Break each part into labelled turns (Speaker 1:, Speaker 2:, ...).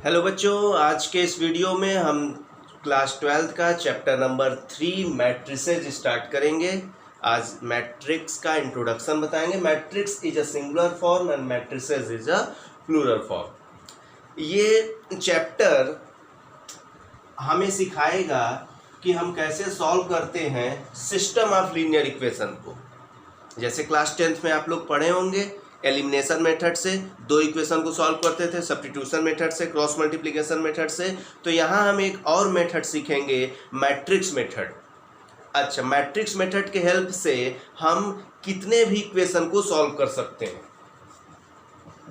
Speaker 1: Hello बच्चों, आज के इस वीडियो में हम क्लास 12th का चैप्टर नंबर 3 मैट्रिसेज स्टार्ट करेंगे। आज मैट्रिक्स का इंट्रोडक्शन बताएंगे। Matrix is a singular form and matrices is a plural form. ये चैप्टर हमें सिखाएगा कि हम कैसे सॉल्व करते हैं सिस्टम ऑफ लीनियर इक्वेशन को। जैसे क्लास 10th में आप लोग पढ़े होंगे, एलिमिनेशन मेथड से दो इक्वेशन को सॉल्व करते थे, सब्स्टिट्यूशन मेथड से, क्रॉस मल्टीप्लिकेशन मेथड से। तो यहाँ हम एक और मेथड सीखेंगे, मैट्रिक्स मेथड। अच्छा, मैट्रिक्स मेथड के हेल्प से हम कितने भी इक्वेशन को सॉल्व कर सकते हैं।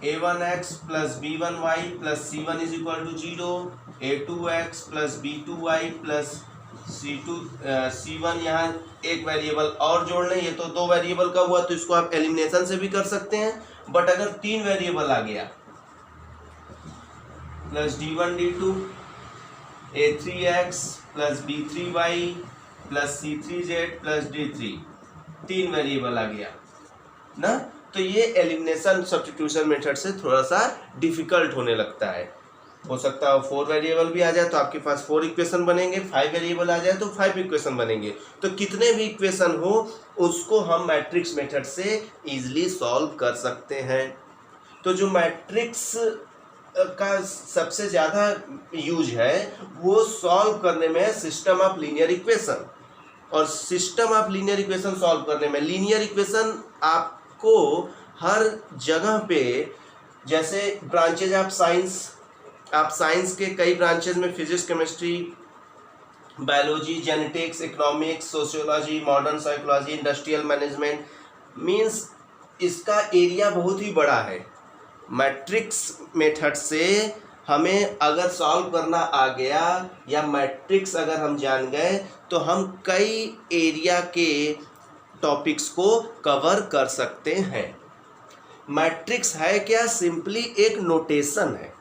Speaker 1: a1x plus b1y plus c1 is equal to 0, a2x plus b2y plus c1, यहाँ एक वेरिएबल और जोड़ लें। ये तो दो वेरिएबल का हुआ, तो इसको आप एलिमिनेशन से भी कर सकते हैं। बट अगर तीन वेरिएबल आ गया, plus d1 d2, a3x plus b3y plus c3z plus d3, तीन वेरिएबल आ गया ना, तो ये एलिमिनेशन सब्स्टिट्यूशन मेथड से थोड़ा सा डिफिकल्ट होने लगता है। हो सकता है 4 वेरिएबल भी आ जाए तो आपके पास 4 इक्वेशन बनेंगे, 5 वेरिएबल आ जाए तो 5 इक्वेशन बनेंगे। तो कितने भी इक्वेशन हो उसको हम मैट्रिक्स मेथड से इजीली सॉल्व कर सकते हैं। तो जो मैट्रिक्स का सबसे ज़्यादा यूज है वो सॉल्व करने में सिस्टम ऑफ लीनियर इक्वेशन, और system of linear equation solve करने में लीनियर इक्वेशन आपको हर जगह पे, जैसे ब्रांचेज ऑफ साइंस, आप साइंस के कई ब्रांचेज में physics, chemistry, biology, genetics, economics, sociology, modern psychology, industrial management, means इसका एरिया बहुत ही बड़ा है। मैट्रिक्स मेथड से हमें अगर सॉल्व करना आ गया या मैट्रिक्स अगर हम जान गए तो हम कई एरिया के टॉपिक्स को कवर कर सकते हैं। मैट्रिक्स है क्या? सिंपली एक नोटेशन है।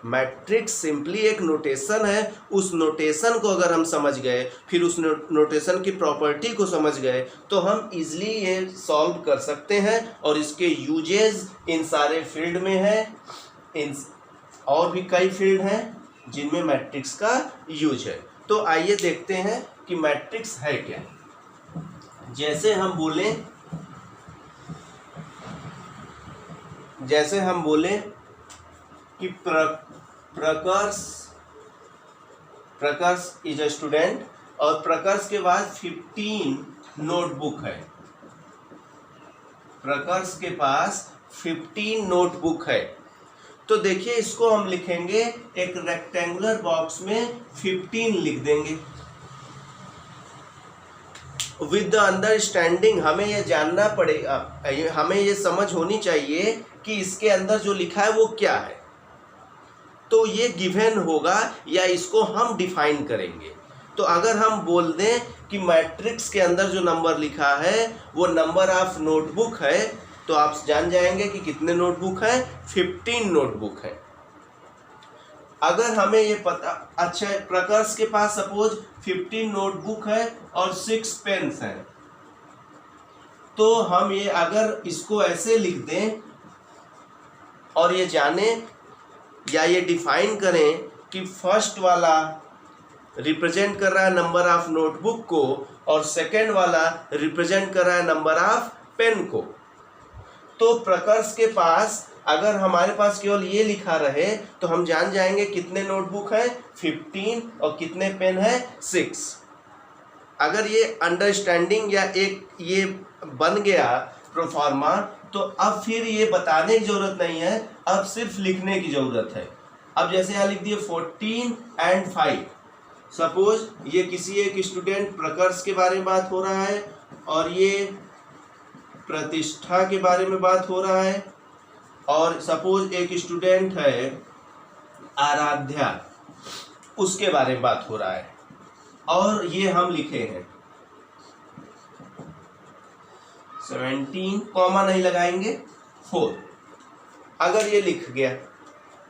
Speaker 1: मैट्रिक्स सिंपली एक नोटेशन है। उस नोटेशन को अगर हम समझ गए, फिर उस नोटेशन की प्रॉपर्टी को समझ गए, तो हम इजीली ये सॉल्व कर सकते हैं। और इसके यूजेस इन सारे फील्ड में है, इन और भी कई फील्ड हैं जिनमें मैट्रिक्स का यूज है। तो आइए देखते हैं कि मैट्रिक्स है क्या। जैसे हम बोले कि प्रकर्ष इज अ स्टूडेंट, और प्रकर्ष के बाद 15 नोटबुक है। प्रकर्ष के पास 15 नोटबुक है। तो देखिए, इसको हम लिखेंगे एक रेक्टेंगुलर बॉक्स में 15 लिख देंगे। विद द अंडरस्टैंडिंग, हमें यह जानना पड़ेगा, हमें यह समझ होनी चाहिए कि इसके अंदर जो लिखा है वो क्या है। तो ये गिवन होगा या इसको हम डिफाइन करेंगे। तो अगर हम बोल दें कि मैट्रिक्स के अंदर जो नंबर लिखा है वो नंबर ऑफ नोटबुक है, तो आप जान जाएंगे कि कितने नोटबुक हैं, 15 नोटबुक है। अगर हमें ये पता, अच्छा, प्रकर्ष के पास सपोज 15 नोटबुक है और 6 पेन्स हैं, तो हम ये अगर इसको ऐसे लिख दें और ये जाने या ये डिफाइन करें कि फर्स्ट वाला रिप्रेजेंट कर रहा है नंबर ऑफ नोटबुक को और सेकंड वाला रिप्रेजेंट कर रहा है नंबर ऑफ पेन को, तो प्रकर्ष के पास अगर हमारे पास केवल ये लिखा रहे तो हम जान जाएंगे कितने नोटबुक हैं, 15, और कितने पेन है, 6। अगर ये अंडरस्टैंडिंग या एक ये बन गया प्रोफार्मा, तो अब फिर ये बताने की जरूरत नहीं है, अब सिर्फ लिखने की जरूरत है। अब जैसे यहाँ लिख दिए 14 and 5। सपोज ये किसी एक स्टूडेंट, प्रकर्ष के बारे में बात हो रहा है और ये प्रतिष्ठा के बारे में बात हो रहा है, और सपोज एक स्टूडेंट है आराध्या, उसके बारे में बात हो रहा है, और ये हम लिखे हैं 17, कॉमा नहीं लगाएंगे, 4। अगर ये लिख गया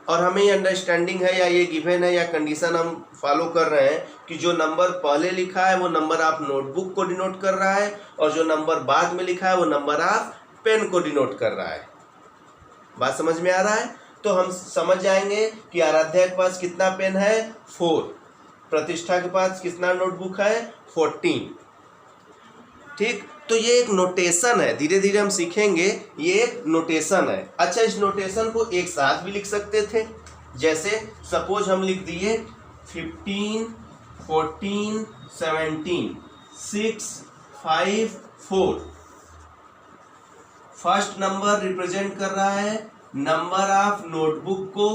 Speaker 1: और हमें ये अंडरस्टैंडिंग है या ये गिवन है या कंडीशन हम फॉलो कर रहे हैं कि जो नंबर पहले लिखा है वो नंबर ऑफ नोटबुक को डिनोट कर रहा है, और जो नंबर बाद में लिखा है वो नंबर ऑफ पेन को डिनोट कर रहा है। बात समझ में आ रहा है? तो हम समझ जाएंगे कि आराध्या के पास कितना पेन है 4, प्रतिष्ठा के पास कितना नोटबुक है 14। ठीक, तो ये एक नोटेशन है, धीरे धीरे हम सीखेंगे, ये एक नोटेशन है। अच्छा, इस नोटेशन को एक साथ भी लिख सकते थे, जैसे सपोज हम लिख दिए 15 14 17 6 5 4। फर्स्ट नंबर रिप्रेजेंट कर रहा है नंबर ऑफ नोटबुक को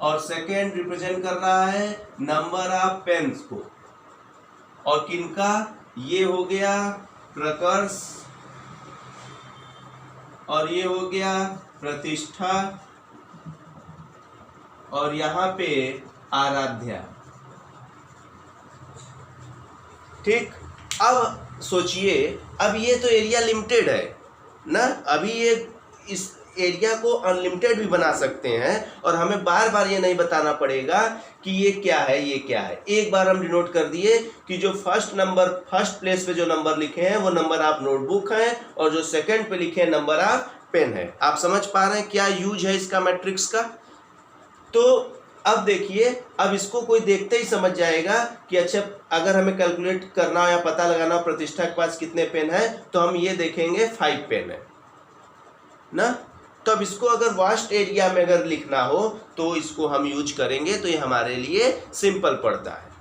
Speaker 1: और सेकेंड रिप्रेजेंट कर रहा है नंबर ऑफ पेन्स को। और किनका, ये हो गया प्रकर्ष और ये हो गया प्रतिष्ठा और यहाँ पे आराध्या। ठीक, अब सोचिए, अब ये तो एरिया लिमिटेड है ना, अभी ये इस एरिया को अनलिमिटेड भी बना सकते हैं और हमें बार बार ये नहीं बताना पड़ेगा कि ये क्या है ये क्या है। एक बार हम डिनोट कर दिए कि जो फर्स्ट प्लेस पे जो नंबर लिखे हैं वो नंबर ऑफ नोटबुक है और जो सेकंड पे लिखे हैं नंबर ऑफ पेन है। आप समझ पा रहे हैं क्या यूज है इसका मैट्रिक्स का। तो अब देखिए, अब इसको कोई देखते ही समझ जाएगा कि अच्छा, अगर हमें कैलकुलेट करना हो या पता लगाना हो प्रतिष्ठा के पास कितने पेन है, तो हम ये देखेंगे 5 पेन है ना। तो अब इसको अगर वास्ट एरिया में अगर लिखना हो तो इसको हम यूज करेंगे, तो ये हमारे लिए सिंपल पड़ता है।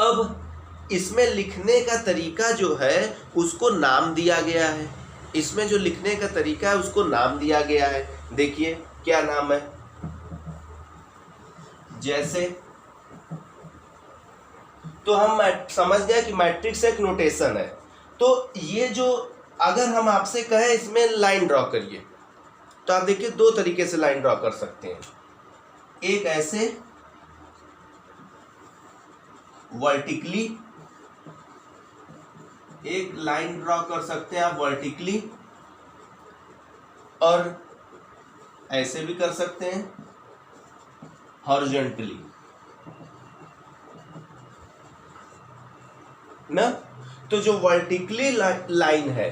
Speaker 1: अब इसमें लिखने का तरीका जो है उसको नाम दिया गया है, इसमें जो लिखने का तरीका है उसको नाम दिया गया है। देखिए क्या नाम है, जैसे तो हम समझ गए कि मैट्रिक्स एक नोटेशन है। तो ये जो अगर हम आपसे कहें इसमें लाइन ड्रॉ करिए, तो आप देखिए 2 तरीके से लाइन ड्रॉ कर सकते हैं। एक ऐसे वर्टिकली, एक लाइन ड्रॉ कर सकते हैं आप वर्टिकली, और ऐसे भी कर सकते हैं हॉरिजॉन्टली ना। तो जो वर्टिकली लाइन है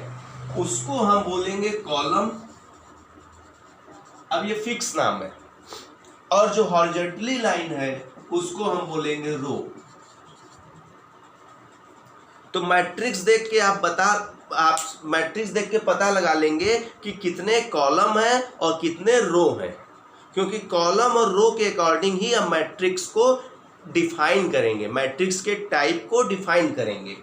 Speaker 1: उसको हम बोलेंगे कॉलम, अब ये फिक्स नाम है, और जो हॉरिजॉन्टली लाइन है उसको हम बोलेंगे रो। तो मैट्रिक्स देख के आप मैट्रिक्स देख के पता लगा लेंगे कि कितने कॉलम हैं और कितने रो हैं, क्योंकि कॉलम और रो के अकॉर्डिंग ही हम मैट्रिक्स को डिफाइन करेंगे, मैट्रिक्स के टाइप को डिफाइन करेंगे।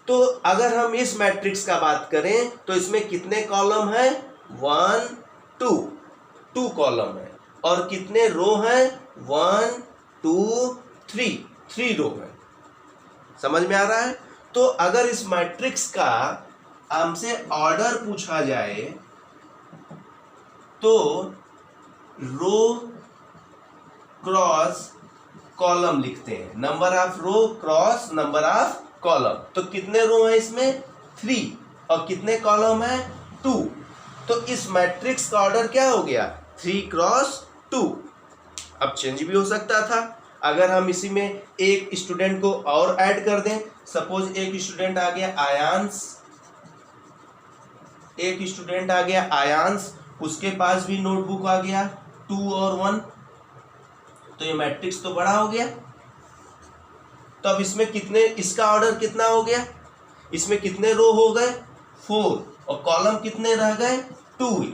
Speaker 1: तो अगर हम इस मैट्रिक्स का बात करें तो इसमें कितने कॉलम हैं 1 2 कॉलम है, और कितने रो हैं 1 2 3 रो है। समझ में आ रहा है। तो अगर इस मैट्रिक्स का हमसे ऑर्डर पूछा जाए तो रो क्रॉस कॉलम लिखते हैं, number of row cross number of column. तो कितने रो हैं इसमें 3, और कितने कॉलम है 2। तो इस मैट्रिक्स का ऑर्डर क्या हो गया 3 क्रॉस 2। अब चेंज भी हो सकता था, अगर हम इसी में एक स्टूडेंट को और ऐड कर दें। सपोज एक स्टूडेंट आ गया आयांश, उसके पास भी नोटबुक आ गया 2 और 1, तो ये मैट्रिक्स तो बड़ा हो गया। तो अब इसमें कितने, इसका ऑर्डर कितना हो गया, इसमें कितने रो हो गए 4, और कॉलम कितने रह गए 2।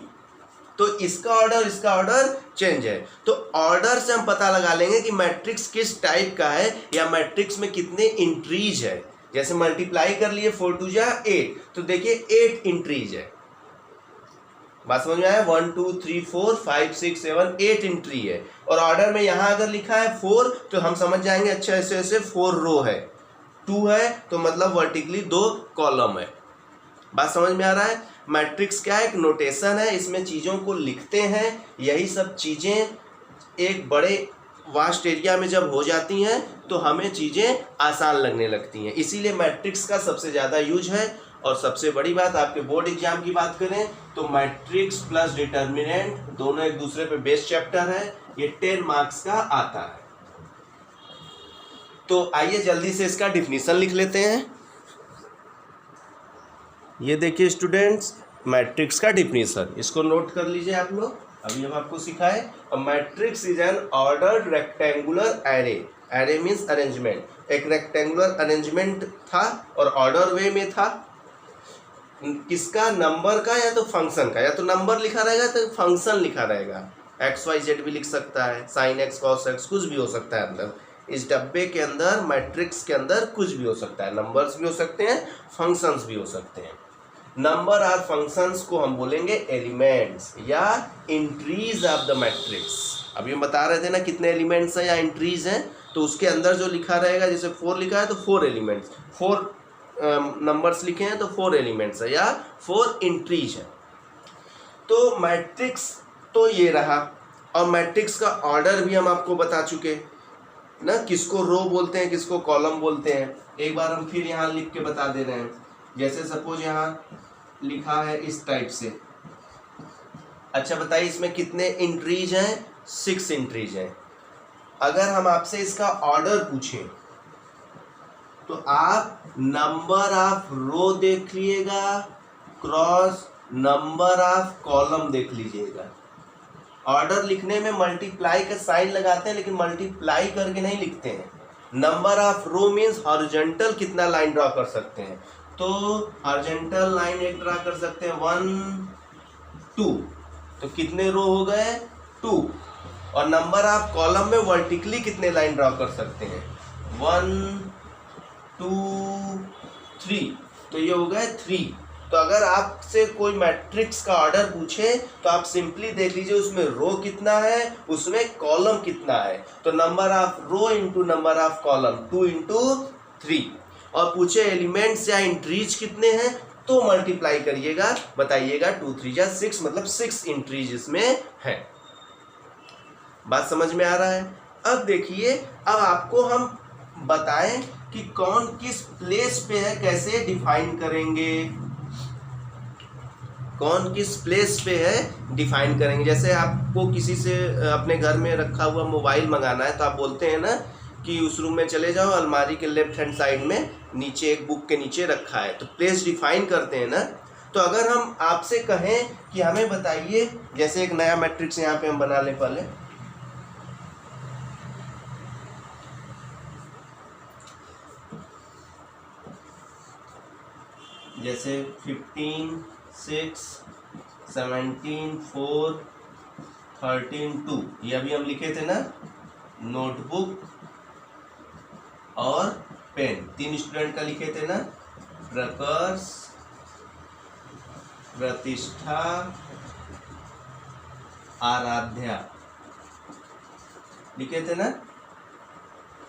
Speaker 1: तो इसका ऑर्डर चेंज है। तो ऑर्डर से हम पता लगा लेंगे कि मैट्रिक्स किस टाइप का है, या मैट्रिक्स में कितने इंट्रीज है। जैसे मल्टीप्लाई कर लिए 4 2 जा 8, तो देखिए 8 इंट्रीज है। बात समझ में आया। 1 2 3 4 5 6 7 8 एंट्री है, और ऑर्डर में यहाँ अगर लिखा है 4 तो हम समझ जाएंगे अच्छा ऐसे ऐसे 4 रो है, 2 है तो मतलब वर्टिकली 2 कॉलम है। बात समझ में आ रहा है। मैट्रिक्स क्या है, एक नोटेशन है, इसमें चीज़ों को लिखते हैं। यही सब चीज़ें एक बड़े वास्ट एरिया में जब हो जाती हैं तो हमें चीज़ें आसान लगने लगती हैं, इसीलिए मैट्रिक्स का सबसे ज़्यादा यूज है। और सबसे बड़ी बात, आपके बोर्ड एग्जाम की बात करें तो मैट्रिक्स प्लस डिटर्मिनेंट दोनों एक दूसरे पे बेस्ड चैप्टर है, ये 10 मार्क्स का आता है। तो आइए जल्दी से इसका डिफिनीशन लिख लेते हैं। ये देखिए स्टूडेंट्स, मैट्रिक्स का डिफिनीशन, इसको नोट कर लीजिए आप लोग। अभी हम आपको सिखाए अ matrix is an ordered rectangular array. Array means arrangement. एक रेक्टेंगुलर अरेंजमेंट था और ऑर्डर वे में था। किसका? नंबर का या तो फंक्शन का। या तो नंबर लिखा रहेगा तो फंक्शन लिखा रहेगा। एक्स वाई जेड भी लिख सकता है, साइन एक्स कॉस एक्स कुछ भी हो सकता है। अंदर इस डब्बे के अंदर मैट्रिक्स के अंदर कुछ भी हो सकता है। नंबर्स भी हो सकते हैं, फंक्शंस भी हो सकते हैं। नंबर और फंक्शंस को हम बोलेंगे एलिमेंट्स या एंट्रीज ऑफ द मैट्रिक्स। अभी हम बता रहे थे ना कितने एलिमेंट्स हैं या एंट्रीज हैं, तो उसके अंदर जो लिखा रहेगा, जैसे 4 लिखा है तो 4 एलिमेंट्स, 4 नंबर्स लिखे हैं तो 4 एलिमेंट्स है या 4 एंट्रीज है। तो मैट्रिक्स तो ये रहा। और मैट्रिक्स का ऑर्डर भी हम आपको बता चुके ना, किसको रो बोलते हैं, किसको कॉलम बोलते हैं। एक बार हम फिर यहाँ लिख के बता दे रहे हैं। जैसे सपोज यहाँ लिखा है इस टाइप से। अच्छा बताइए इसमें कितने एंट्रीज हैं? 6 एंट्रीज हैं। अगर हम आपसे इसका ऑर्डर पूछें तो आप नंबर ऑफ रो देख लीजिएगा, क्रॉस नंबर ऑफ कॉलम देख लीजिएगा। ऑर्डर लिखने में मल्टीप्लाई का साइन लगाते हैं, लेकिन मल्टीप्लाई करके नहीं लिखते हैं। Number of row means horizontal कितना लाइन ड्रॉ कर सकते हैं, तो हॉरिजॉन्टल लाइन एक ड्रॉ कर सकते हैं 1 2, तो कितने रो हो गए? 2। और नंबर ऑफ कॉलम में वर्टिकली कितने लाइन ड्रॉ कर सकते हैं? 1 2 3, तो ये हो गए 3। तो अगर आपसे कोई मैट्रिक्स का ऑर्डर पूछे तो आप सिंपली देख लीजिए उसमें रो कितना है, उसमें कॉलम कितना है। तो number of row into number of column 2 into 3। और पूछे एलिमेंट्स या एंट्रीज कितने हैं तो मल्टीप्लाई करिएगा, बताइएगा 2 3 या 6, मतलब 6 एंट्रीज इसमें है। बात समझ में आ रहा है? अब देखिए, अब आपको हम बताएं कि कौन किस प्लेस पे है, कैसे डिफाइन करेंगे, कौन किस प्लेस पे है डिफाइन करेंगे। जैसे आपको किसी से अपने घर में रखा हुआ मोबाइल मंगाना है तो आप बोलते हैं ना कि उस रूम में चले जाओ, अलमारी के लेफ्ट हैंड साइड में नीचे एक बुक के नीचे रखा है, तो प्लेस डिफाइन करते हैं ना। तो अगर हम आपसे कहें कि हमें बताइए, जैसे एक नया मैट्रिक्स यहाँ पे हम बना ले पहले, जैसे 15 6 17 4 13 2, ये अभी हम लिखे थे ना। नोटबुक और पेन 3 स्टूडेंट का लिखे थे ना। प्रकर्ष, प्रतिष्ठा, आराध्या लिखे थे ना।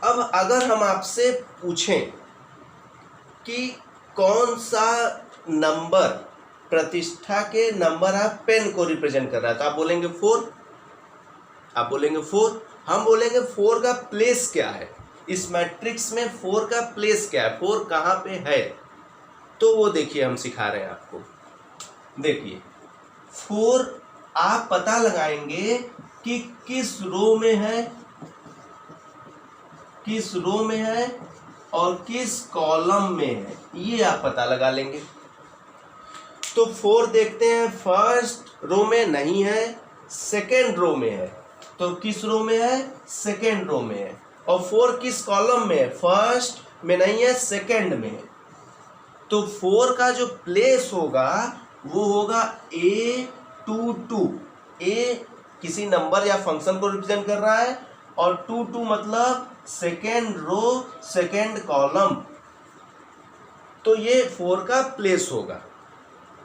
Speaker 1: अब अगर हम आपसे पूछें कि कौन सा नंबर प्रतिष्ठा के नंबर ऑफ पेन को रिप्रेजेंट कर रहा है, तो आप बोलेंगे 4। आप बोलेंगे 4। हम बोलेंगे 4 का प्लेस क्या है इस मैट्रिक्स में, 4 का प्लेस क्या है, 4 कहाँ पे है। तो वो देखिए हम सिखा रहे हैं आपको। देखिए 4 आप पता लगाएंगे कि किस रो में है, किस रो में है और किस कॉलम में है, ये आप पता लगा लेंगे। तो 4 देखते हैं, फर्स्ट रो में नहीं है, सेकेंड रो में है। तो किस रो में है? सेकेंड रो में है। और 4 किस कॉलम में है? फर्स्ट में नहीं है, सेकेंड में है। तो 4 का जो प्लेस होगा वो होगा A22। A किसी नंबर या फंक्शन को रिप्रेजेंट कर रहा है और 22 मतलब सेकेंड रो सेकेंड कॉलम। तो ये 4 का प्लेस होगा।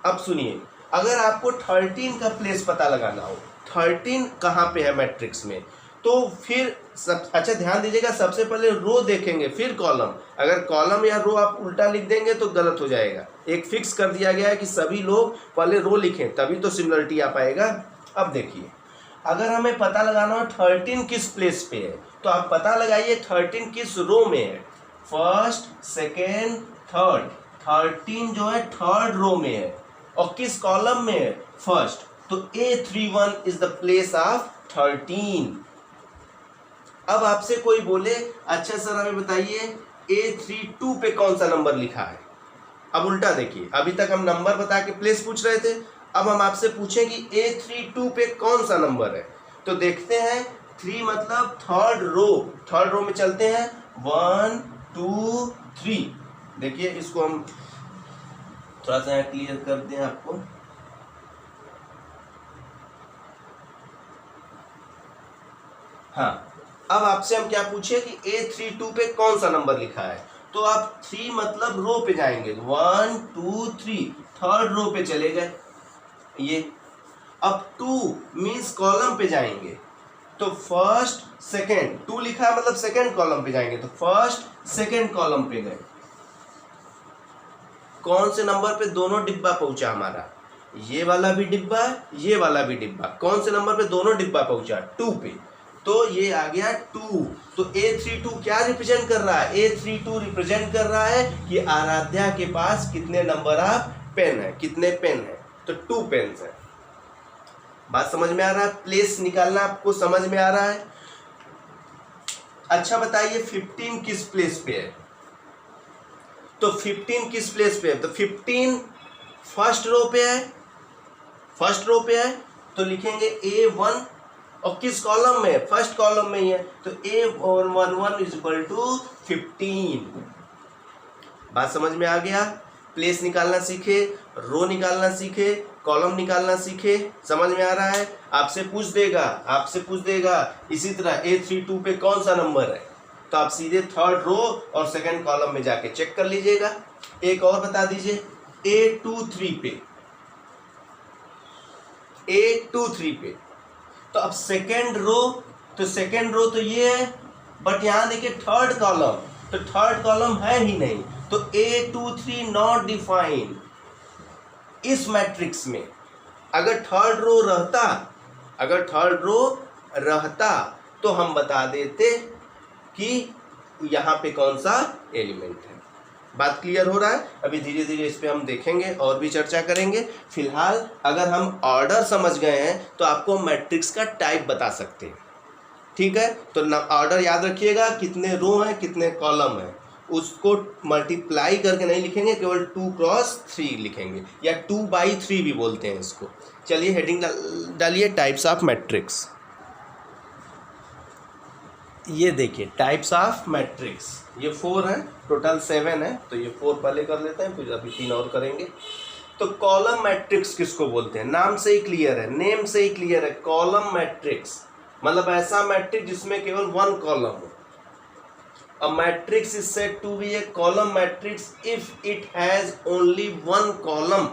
Speaker 1: अब सुनिए, अगर आपको 13 का प्लेस पता लगाना हो, 13 कहाँ पे है मैट्रिक्स में, तो फिर अच्छा ध्यान दीजिएगा, सबसे पहले रो देखेंगे फिर कॉलम। अगर कॉलम या रो आप उल्टा लिख देंगे तो गलत हो जाएगा। एक फिक्स कर दिया गया है कि सभी लोग पहले रो लिखें, तभी तो सिमिलरिटी आ पाएगा। अब देखिए, अगर हमें पता लगाना हो 13 किस प्लेस पे है, तो आप पता लगाइए 13 किस रो में है। फर्स्ट सेकेंड थर्ड, 13 जो है थर्ड रो में है और किस कॉलम में है? फर्स्ट। तो A31 is the place of 13। अब आपसे कोई बोले अच्छा सर हमें बताइए A32 पे कौन सा नंबर लिखा है। अब उल्टा देखिए, अभी तक हम नंबर बता के प्लेस पूछ रहे थे, अब हम आपसे पूछें कि A32 पे कौन सा नंबर है, तो देखते हैं 3 मतलब थर्ड रो में चलते हैं 1 2 3। देखिए इसको हम थोड़ा सा क्लियर कर दें आपको। हाँ, अब आपसे हम क्या पूछे कि A32 पे कौन सा नंबर लिखा है, तो आप 3 मतलब रो पे जाएंगे 1 2 3, थर्ड रो पे चले गए ये। अब 2 मीन्स कॉलम पे जाएंगे, तो फर्स्ट सेकेंड 2 लिखा है मतलब सेकेंड कॉलम पे जाएंगे, तो फर्स्ट सेकेंड कॉलम पे गए। कौन से नंबर पे दोनों डिब्बा पहुंचा हमारा, ये वाला भी डिब्बा ये वाला भी डिब्बा, कौन से नंबर पे दोनों डिब्बा पहुंचा 2 पे, तो ये आ गया 2। तो A32 क्या रिप्रेजेंट कर रहा है, A32 रिप्रेजेंट कर रहा है कि आराध्या के पास कितने नंबर ऑफ पेन है, कितने पेन है, तो 2 पेन है। बात समझ में आ रहा है, प्लेस निकालना आपको समझ में आ रहा है। अच्छा बताइए 15 किस प्लेस पे है, तो 15 किस प्लेस पे है, तो 15 फर्स्ट रो पे है, फर्स्ट रो पे है, तो लिखेंगे A1 और किस कॉलम में, फर्स्ट कॉलम में ही है, तो A11 इज इक्वल टू 15। बात समझ में आ गया, प्लेस निकालना सीखे, रो निकालना सीखे, कॉलम निकालना सीखे, समझ में आ रहा है। आपसे पूछ देगा इसी तरह A32 पे कौन सा नंबर है, तो आप सीधे थर्ड रो और सेकंड कॉलम में जाके चेक कर लीजिएगा। एक और बता दीजिए A23 पे, तो अब सेकेंड रो तो ये है, बट यहां देखिए थर्ड कॉलम, तो थर्ड कॉलम है ही नहीं, तो A23 नॉट डिफाइंड। इस मैट्रिक्स में अगर थर्ड रो रहता तो हम बता देते कि यहाँ पे कौन सा एलिमेंट है। बात क्लियर हो रहा है, अभी धीरे धीरे इस पे हम देखेंगे और भी चर्चा करेंगे। फिलहाल अगर हम ऑर्डर समझ गए हैं तो आपको मैट्रिक्स का टाइप बता सकते हैं, ठीक है। तो ऑर्डर याद रखिएगा, कितने रो हैं कितने कॉलम हैं, उसको मल्टीप्लाई करके नहीं लिखेंगे, केवल 2 क्रॉस 3 लिखेंगे, या 2/3 भी बोलते हैं इसको। चलिए हेडिंग डालिए, टाइप्स ऑफ मैट्रिक्स। ये देखिए टाइप्स ऑफ मैट्रिक्स, ये 4 है, टोटल 7 है, तो ये 4 पहले कर लेते हैं, फिर अभी 3 और करेंगे। तो कॉलम मैट्रिक्स किसको बोलते हैं, नाम से ही क्लियर है, नेम से ही क्लियर है। कॉलम मैट्रिक्स मतलब ऐसा मैट्रिक्स जिसमें केवल 1 कॉलम हो। A matrix is said to be a column matrix if it has only 1 column।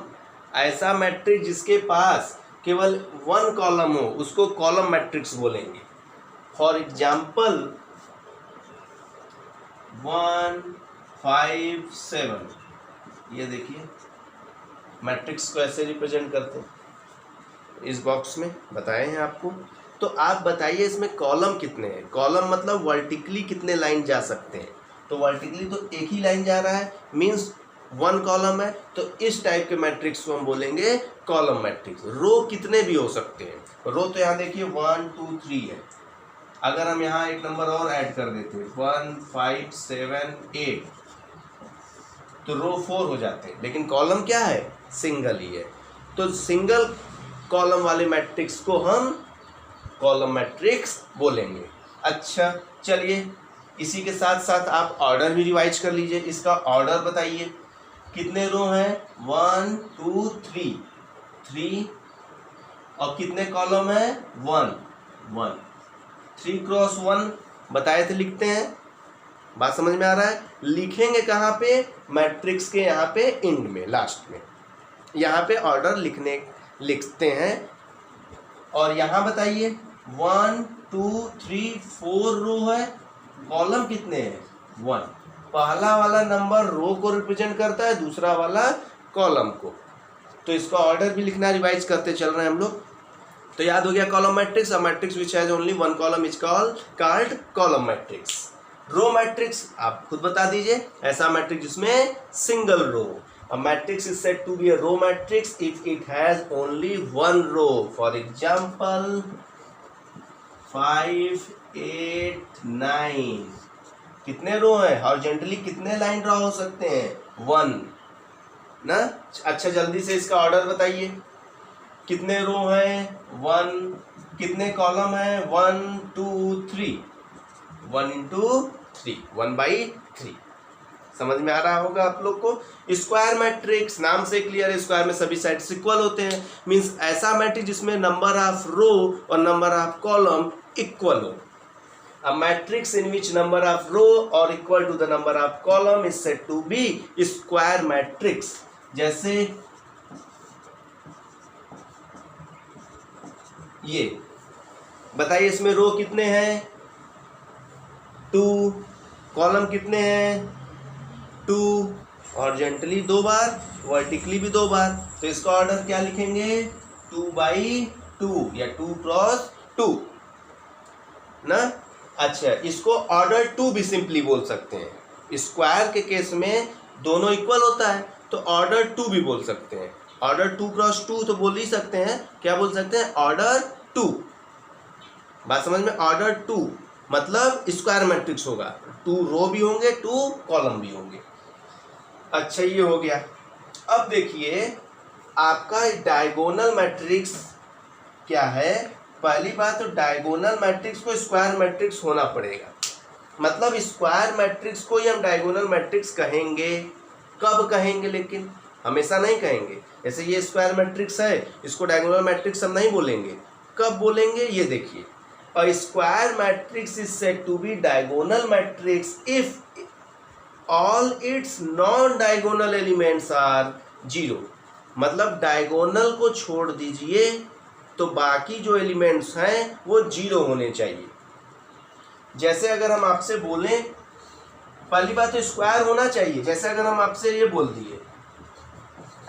Speaker 1: ऐसा मैट्रिक्स जिसके पास केवल 1 कॉलम हो उसको कॉलम मैट्रिक्स बोलेंगे। फॉर एग्जाम्पल 1 5 7, ये देखिए मैट्रिक्स को ऐसे रिप्रेजेंट करते हैं, इस बॉक्स में बताए हैं आपको। तो आप बताइए इसमें कॉलम कितने हैं, कॉलम मतलब वर्टिकली कितने लाइन जा सकते हैं, तो वर्टिकली तो एक ही लाइन जा रहा है, मीन्स 1 कॉलम है, तो इस टाइप के मैट्रिक्स को हम बोलेंगे कॉलम मैट्रिक्स। रो कितने भी हो सकते हैं, रो तो यहाँ देखिए 1 2 3 है, अगर हम यहाँ एक नंबर और ऐड कर देते हैं 1 5 7 8, तो रो 4 हो जाते हैं, लेकिन कॉलम क्या है, सिंगल ही है। तो सिंगल कॉलम वाले मैट्रिक्स को हम कॉलम मैट्रिक्स बोलेंगे। अच्छा चलिए इसी के साथ साथ आप ऑर्डर भी रिवाइज कर लीजिए। इसका ऑर्डर बताइए, कितने रो हैं, 1 2 3 और कितने कॉलम है, 1 1, 3 क्रॉस 1 बताए थे, लिखते हैं। बात समझ में आ रहा है, लिखेंगे कहाँ पे, मैट्रिक्स के यहाँ पे एंड में, लास्ट में, यहाँ पे ऑर्डर लिखते हैं। और यहाँ बताइए 1 2 3 4 रो है, कॉलम कितने हैं, 1। पहला वाला नंबर रो को रिप्रेजेंट करता है, दूसरा वाला कॉलम को, तो इसका ऑर्डर भी लिखना रिवाइज करते चल रहे हैं हम लोग। तो याद हो गया column matrix, a matrix which has only 1 column is called column matrix. Row matrix आप खुद बता दीजिए, ऐसा मैट्रिक्स जिसमें single row. A matrix is said to be a row matrix if it has only 1 row. For example 5 8 9, कितने रो हैं, horizontally कितने line draw हो सकते हैं, 1 ना। अच्छा जल्दी से इसका ऑर्डर बताइए, कितने रो हैं 1, कितने कॉलम हैं 1 2 3, 1 into 3, 1/3। समझ में आ रहा होगा आप लोग को। स्क्वायर मैट्रिक्स नाम से क्लियर है, स्क्वायर में सभी साइड्स इक्वल होते हैं, मींस ऐसा मैट्रिक्स जिसमें नंबर ऑफ रो और नंबर ऑफ कॉलम इक्वल हो। A matrix in which number of row or equal to the number of column is said to be square matrix। जैसे ये बताइए, इसमें रो कितने हैं 2, कॉलम कितने हैं 2, हॉरिजॉन्टली 2 बार, वर्टिकली भी 2 बार, तो इसका ऑर्डर क्या लिखेंगे 2/2 या 2 क्रॉस 2 ना। अच्छा, इसको ऑर्डर 2 भी सिंपली बोल सकते हैं। स्क्वायर के केस में दोनों इक्वल होता है तो ऑर्डर 2 भी बोल सकते हैं। ऑर्डर 2 क्रॉस 2 तो बोल ही सकते हैं, क्या बोल सकते हैं ऑर्डर 2। बात समझ में, ऑर्डर 2 मतलब स्क्वायर मैट्रिक्स होगा, 2 रो भी होंगे 2 कॉलम भी होंगे। अच्छा, ये हो गया। अब देखिए आपका डायगोनल मैट्रिक्स क्या है। पहली बात तो डायगोनल मैट्रिक्स को स्क्वायर मैट्रिक्स होना पड़ेगा, मतलब स्क्वायर मैट्रिक्स को ही हम डायगोनल मैट्रिक्स कहेंगे। कब कहेंगे, लेकिन हमेशा नहीं कहेंगे। जैसे ये स्क्वायर मैट्रिक्स है, इसको डायगोनल मैट्रिक्स हम नहीं बोलेंगे। कब बोलेंगे ये देखिए, a square matrix is said to be diagonal matrix if all its non diagonal elements are 0। मतलब डायगोनल को छोड़ दीजिए तो बाकी जो एलिमेंट्स हैं वो 0 होने चाहिए। जैसे अगर हम आपसे बोलें, पहली बात तो स्क्वायर होना चाहिए। जैसे अगर हम आपसे ये बोल दिए,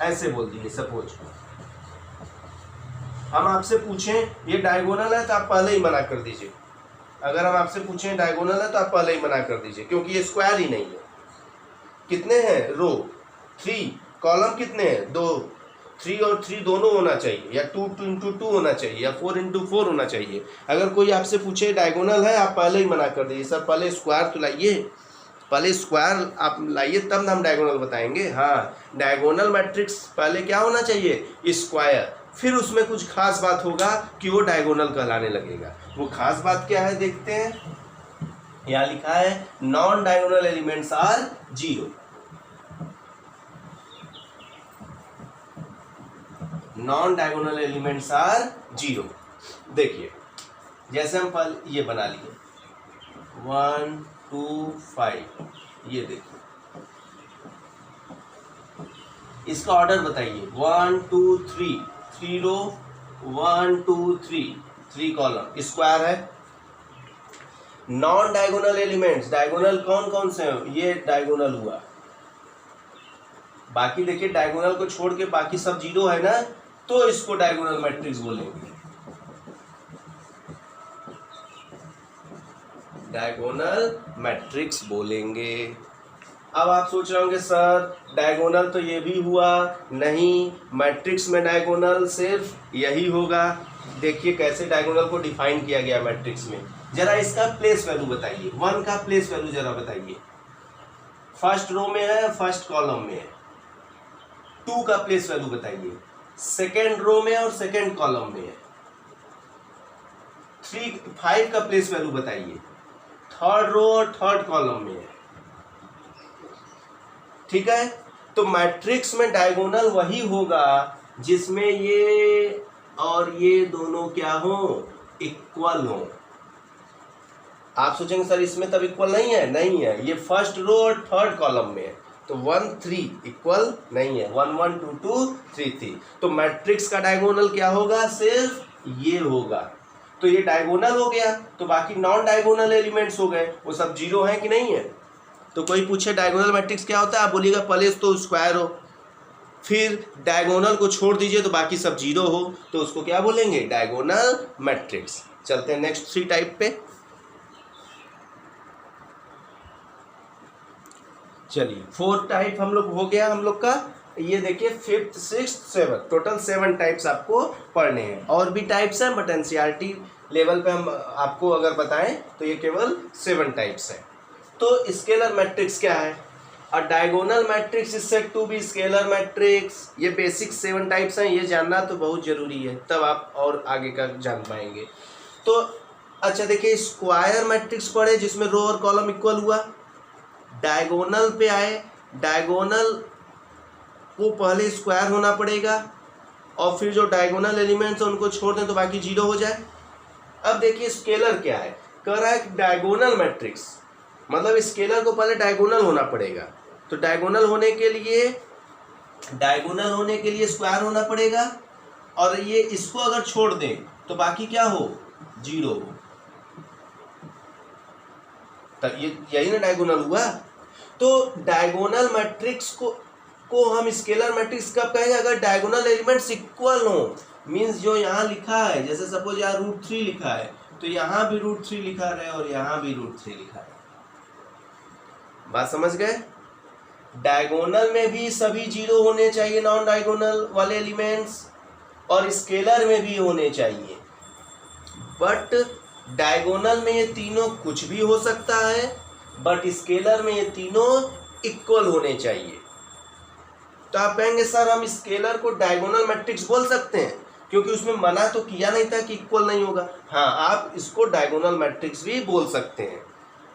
Speaker 1: ऐसे बोल दिए, सपोज हम आपसे पूछें ये डायगोनल है तो आप पहले ही मना कर दीजिए। अगर हम आपसे पूछें डायगोनल है तो आप पहले ही मना कर दीजिए, क्योंकि ये स्क्वायर ही नहीं है। कितने हैं रो 3, कॉलम कितने हैं 2, 3 और 3 दोनों होना चाहिए, या 2 into 2 होना चाहिए, या 4 into 4 होना चाहिए। अगर कोई आपसे पूछे डायगोनल है, आप पहले ही मना कर दीजिए, सर पहले स्क्वायर तो लाइए, पहले स्क्वायर आप लाइए तब ना हम डायगोनल बताएंगे। हाँ, डायगोनल मैट्रिक्स पहले क्या होना चाहिए स्क्वायर, फिर उसमें कुछ खास बात होगा कि वो डायगोनल कहलाने लगेगा। वो खास बात क्या है देखते हैं, यहाँ लिखा है non diagonal elements are 0। Non diagonal elements are 0। देखिए जैसे हम पहले ये बना लिए 1 2 5, ये देखिए इसका ऑर्डर बताइए 1 2 3, 3 रो 1 2 3, 3 कॉलम, स्क्वायर है। नॉन डायगोनल एलिमेंट्स, डायगोनल कौन कौन से हैं, ये डायगोनल हुआ, बाकी देखिए डायगोनल को छोड़ के बाकी सब 0 है ना, तो इसको डायगोनल मैट्रिक्स बोलेंगे, डायगोनल मैट्रिक्स बोलेंगे। अब आप सोच रहे होंगे सर डायगोनल तो ये भी हुआ, नहीं मैट्रिक्स में डायगोनल सिर्फ यही होगा। देखिए कैसे डायगोनल को डिफाइन किया गया मैट्रिक्स में, जरा इसका प्लेस वैल्यू बताइए, 1 का प्लेस वैल्यू जरा बताइए। फर्स्ट रो में है, फर्स्ट कॉलम में है। 2 का प्लेस वैल्यू बताइए, सेकेंड रो में और सेकेंड कॉलम में है। 5 का प्लेस वैल्यू बताइए, थर्ड रो और थर्ड कॉलम में है। ठीक है, तो मैट्रिक्स में डायगोनल वही होगा जिसमें ये और ये दोनों क्या हो, इक्वल हो। आप सोचेंगे सर इसमें तब इक्वल नहीं है, नहीं है, ये फर्स्ट रो और थर्ड कॉलम में है, तो 1 3 इक्वल नहीं है, 1 1 2 2 3 3। तो मैट्रिक्स का डायगोनल क्या होगा, सिर्फ ये होगा। तो ये डायगोनल हो गया, तो बाकी नॉन डायगोनल एलिमेंट्स हो गए, वो सब 0 है कि नहीं है। तो कोई पूछे डायगोनल मैट्रिक्स क्या होता है, आप बोलिएगा पहले तो स्क्वायर हो, फिर डायगोनल को छोड़ दीजिए तो बाकी सब 0 हो, तो उसको क्या बोलेंगे, डायगोनल मैट्रिक्स। चलते हैं नेक्स्ट 3 टाइप पे। चलिए 4 टाइप हम लोग हो गया हम लोग का। ये देखिए 5th 6th 7th total 7 types आपको पढ़ने हैं। और भी टाइप्स हैं बट एनसीईआरटी लेवल पे हम आपको अगर बताएं तो ये केवल 7 टाइप्स हैं। तो स्केलर मैट्रिक्स क्या है, A diagonal matrix is said to be scalar matrix। ये बेसिक 7 टाइप्स हैं, ये जानना तो बहुत जरूरी है, तब आप और आगे का जान पाएंगे। तो अच्छा देखिए, स्क्वायर मैट्रिक्स पढ़े जिसमें रो और कॉलम इक्वल हुआ, डायगोनल पे आए, डायगोनल को पहले स्क्वायर होना पड़ेगा और फिर जो डायगोनल एलिमेंट्स हैं उनको छोड़ दें तो बाकी जीरो हो जाए। अब देखिए स्केलर क्या है, कह रहा है कि डायगोनल मैट्रिक्स मतलब स्केलर को पहले डायगोनल होना पड़ेगा, तो डायगोनल होने के लिए स्क्वायर होना पड़ेगा और ये इसको अगर छोड़ दें तो बाकी क्या हो, जीरो हो। तब ये यही ना डायगोनल हुआ। तो डायगोनल मैट्रिक्स को हम स्केलर मैट्रिक्स कब कहेंगे, अगर डायगोनल एलिमेंट्स इक्वल हो। मींस जो यहाँ लिखा है, जैसे सपोज यहाँ √3 लिखा है तो यहाँ भी √3 लिखा रहे और यहाँ भी √3 लिखा है। बात समझ गए। डायगोनल में भी सभी जीरो होने चाहिए, नॉन डायगोनल वाले एलिमेंट्स, और स्केलर में भी होने चाहिए। बट डायगोनल में ये तीनों कुछ भी हो सकता है, बट स्केलर में ये तीनों इक्वल होने चाहिए। तो आप कहेंगे सर हम स्केलर को डायगोनल मैट्रिक्स बोल सकते हैं, क्योंकि उसमें मना तो किया नहीं था कि इक्वल नहीं होगा। हाँ, आप इसको डायगोनल मैट्रिक्स भी बोल सकते हैं,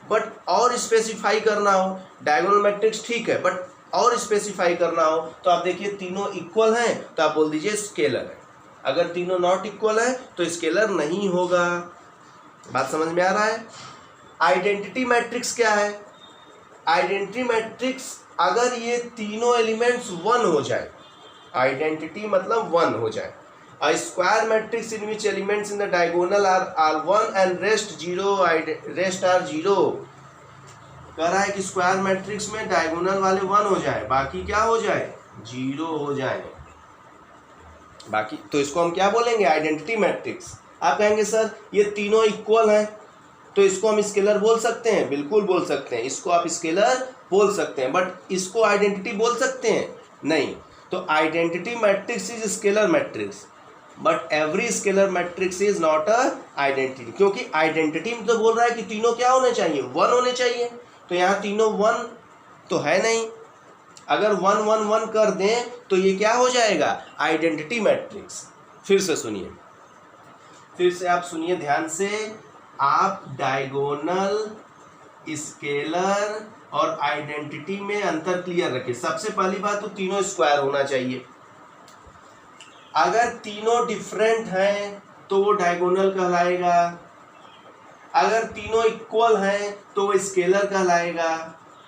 Speaker 1: बट और स्पेसिफाई करना हो, डायगोनल मैट्रिक्स ठीक है, बट और स्पेसिफाई करना हो तो आप देखिए तीनों इक्वल हैं तो आप बोल दीजिए स्केलर है। अगर तीनों नॉट इक्वल है तो स्केलर नहीं होगा। बात समझ में आ रहा है। आइडेंटिटी मैट्रिक्स क्या है, आइडेंटिटी मैट्रिक्स अगर ये तीनों एलिमेंट्स 1 हो जाए, आइडेंटिटी मतलब 1 हो जाए। A square matrix in which elements in the diagonal are 1 and rest are 0। कह रहा है कि स्क्वायर मैट्रिक्स में डायगोनल वाले 1 हो जाए, बाकी क्या हो जाए, 0 हो जाए बाकी। तो इसको हम क्या बोलेंगे, आइडेंटिटी मैट्रिक्स। आप कहेंगे सर ये तीनों इक्वल हैं तो इसको हम स्केलर बोल सकते हैं, बिल्कुल बोल सकते हैं, इसको आप स्केलर बोल सकते हैं, बट इसको आइडेंटिटी बोल सकते हैं नहीं। तो identity matrix is scalar matrix, but every scalar matrix is not a identity. क्योंकि आइडेंटिटी में तो बोल रहा है कि तीनों क्या होने चाहिए, 1 होने चाहिए, तो यहाँ तीनों 1 तो है नहीं। अगर 1 1 1 कर दें तो ये क्या हो जाएगा, आइडेंटिटी मैट्रिक्स। फिर से सुनिए, फिर से आप सुनिए ध्यान से। आप डायगोनल, स्केलर और आइडेंटिटी में अंतर क्लियर रखें। सबसे पहली बात तो तीनों स्क्वायर होना चाहिए। अगर तीनों डिफरेंट हैं तो वो डायगोनल कहलाएगा, अगर तीनों इक्वल हैं तो वो स्केलर कहलाएगा,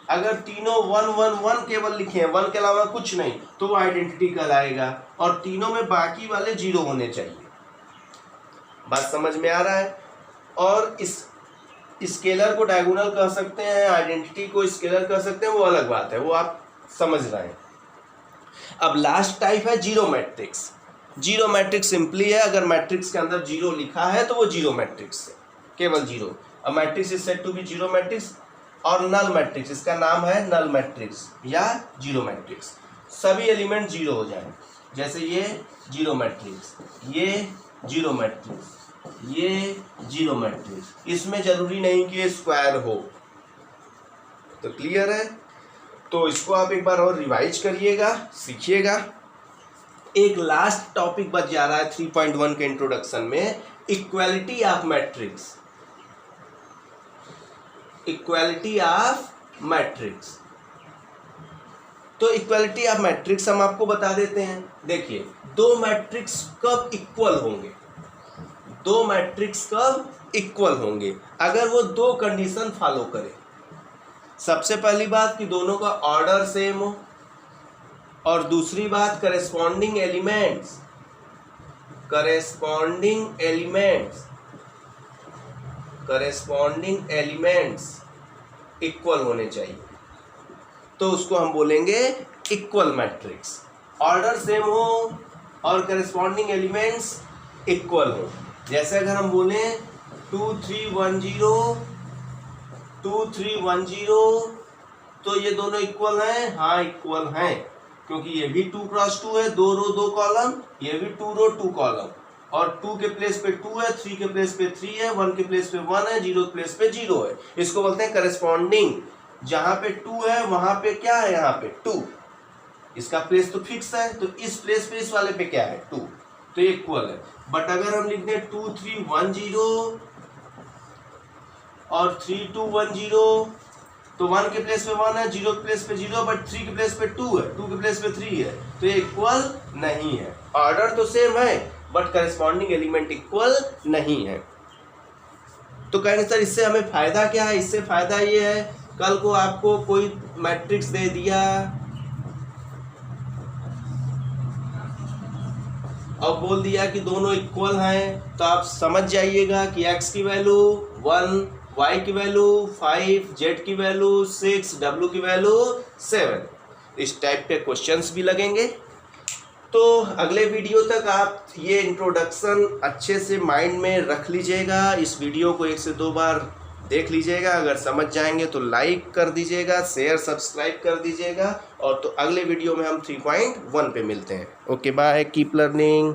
Speaker 1: अगर तीनों 1 1 1 केवल लिखे हैं, 1 के अलावा कुछ नहीं, तो वो आइडेंटिटी कहलाएगा, और तीनों में बाकी वाले 0 होने चाहिए। बात समझ में आ रहा है। और इस स्केलर को डायगोनल कह सकते हैं, आइडेंटिटी को स्केलर कह सकते हैं, वो अलग बात है, वो आप समझ रहे हैं। अब लास्ट टाइप है zero matrix. Zero matrix simply है, अगर मैट्रिक्स के अंदर 0 लिखा है तो वो जीरो मैट्रिक्स है, केवल 0। A matrix is said to be zero matrix. और नल मैट्रिक्स, इसका नाम है नल मैट्रिक्स या जीरो मैट्रिक्स। सभी एलिमेंट 0 हो जाए, जैसे ये जीरो मैट्रिक्स, ये जीरो मैट्रिक्स, ये जीरो मैट्रिक्स। इसमें जरूरी नहीं कि ये स्क्वायर हो। तो क्लियर है। तो इसको आप एक बार और रिवाइज करिएगा, सीखिएगा। एक लास्ट टॉपिक बच जा रहा है 3.1 के इंट्रोडक्शन में, equality of matrix. Equality of matrix. तो इक्वालिटी ऑफ मैट्रिक्स हम आपको बता देते हैं। देखिए, दो मैट्रिक्स कब इक्वल होंगे, दो मैट्रिक्स कब इक्वल होंगे, अगर वो 2 कंडीशन फॉलो करें। सबसे पहली बात कि दोनों का ऑर्डर सेम हो, और दूसरी बात corresponding elements, corresponding elements equal होने चाहिए, तो उसको हम बोलेंगे इक्वल मैट्रिक्स। ऑर्डर सेम हो और करेस्पॉन्डिंग एलिमेंट्स इक्वल हो। जैसे अगर हम बोलें 2 3 1 0 2 3 1 0, तो ये दोनों इक्वल हैं, हाँ इक्वल हैं, क्योंकि ये भी 2 क्रॉस 2 है, 2 रो 2 कॉलम, ये भी 2 रो 2 कॉलम, और 2 के प्लेस पे 2 है, 3 के प्लेस पे 3 है, 1 के प्लेस पे 1 है, 0 के प्लेस पे 0 है। इसको बोलते हैं करेस्पॉन्डिंग जहां पे 2 है वहां पे क्या है, यहाँ पे 2, इसका प्लेस तो फिक्स है, तो इस प्लेस पे इस वाले पे क्या है 2, तो ये इक्वल है। बट अगर हम लिख दें 2 3 1 0 और 3 2 1 0, तो 1 के प्लेस पे 1 है, 0 के प्लेस पे 0, बट 3 के प्लेस पे 2 है, 2 के प्लेस पे 3 है, तो ये इक्वल नहीं है। ऑर्डर तो सेम है बट करस्पॉन्डिंग एलिमेंट इक्वल नहीं है। तो कहेंगे सर इससे हमें फायदा क्या है? इससे फायदा ये है, कल को आपको कोई मैट्रिक्स दे दिया और बोल दिया कि दोनों इक्वल हैं, तो आप समझ जाइएगा कि x की वैल्यू 1, y की वैल्यू 5, z की वैल्यू 6, w की वैल्यू 7। इस टाइप के क्वेश्चंस भी लगेंगे। तो अगले वीडियो तक आप ये इंट्रोडक्शन अच्छे से माइंड में रख लीजिएगा। इस वीडियो को 1 से 2 बार देख लीजिएगा। अगर समझ जाएंगे तो लाइक कर दीजिएगा, शेयर सब्सक्राइब कर दीजिएगा। और तो अगले वीडियो में हम 3.1 पे मिलते हैं। Okay bye, keep learning.